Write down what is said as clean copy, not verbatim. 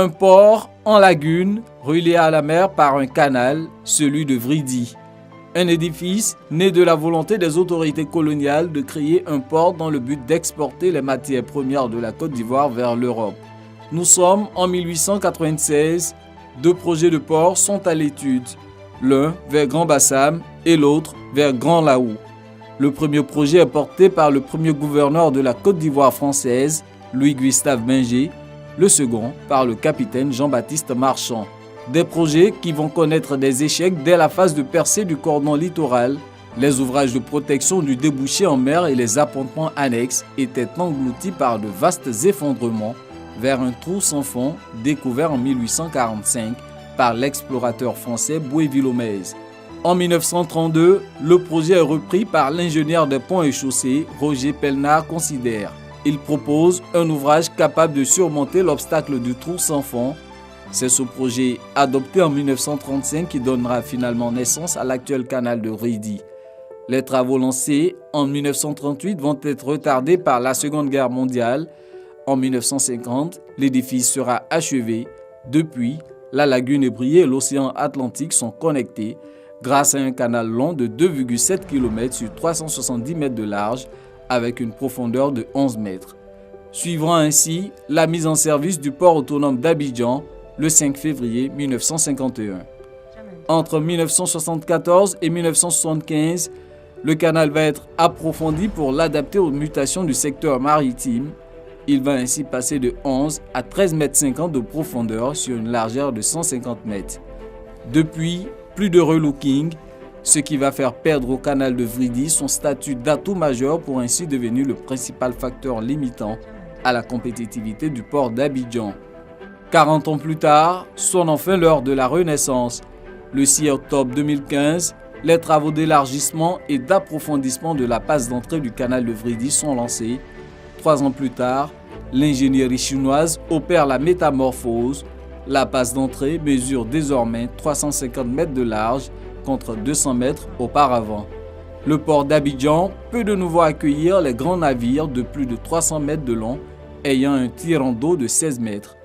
Un port en lagune relié à la mer par un canal, celui de Vridi. Un édifice né de la volonté des autorités coloniales de créer un port dans le but d'exporter les matières premières de la Côte d'Ivoire vers l'Europe. Nous sommes en 1896. 2 projets de port sont à l'étude, l'un vers Grand Bassam et l'autre vers Grand Laou. Le premier projet est porté par le premier gouverneur de la Côte d'Ivoire française, Louis-Gustave Binger, le second par le capitaine Jean-Baptiste Marchand. Des projets qui vont connaître des échecs dès la phase de percée du cordon littoral. Les ouvrages de protection du débouché en mer et les appontements annexes étaient engloutis par de vastes effondrements vers un trou sans fond découvert en 1845 par l'explorateur français Boué-Villomèze. En 1932, le projet est repris par l'ingénieur des ponts et chaussées Roger Pelnard Considère. Il propose un ouvrage capable de surmonter l'obstacle du trou sans fond. C'est ce projet adopté en 1935 qui donnera finalement naissance à l'actuel canal de Vridi. Les travaux lancés en 1938 vont être retardés par la Seconde Guerre mondiale. En 1950, l'édifice sera achevé. Depuis, la lagune ébriée et l'océan Atlantique sont connectés grâce à un canal long de 2,7 km sur 370 mètres de large avec une profondeur de 11 mètres. Suivra ainsi la mise en service du port autonome d'Abidjan le 5 février 1951. Entre 1974 et 1975, le canal va être approfondi pour l'adapter aux mutations du secteur maritime. Il va ainsi passer de 11 à 13,50 mètres de profondeur sur une largeur de 150 mètres. Depuis, plus de relooking, ce qui va faire perdre au canal de Vridi son statut d'atout majeur pour ainsi devenir le principal facteur limitant à la compétitivité du port d'Abidjan. 40 ans plus tard, sonne enfin l'heure de la Renaissance. Le 6 octobre 2015, les travaux d'élargissement et d'approfondissement de la passe d'entrée du canal de Vridi sont lancés. 3 ans plus tard, l'ingénierie chinoise opère la métamorphose. La passe d'entrée mesure désormais 350 mètres de large contre 200 mètres auparavant. Le port d'Abidjan peut de nouveau accueillir les grands navires de plus de 300 mètres de long ayant un tirant d'eau de 16 mètres.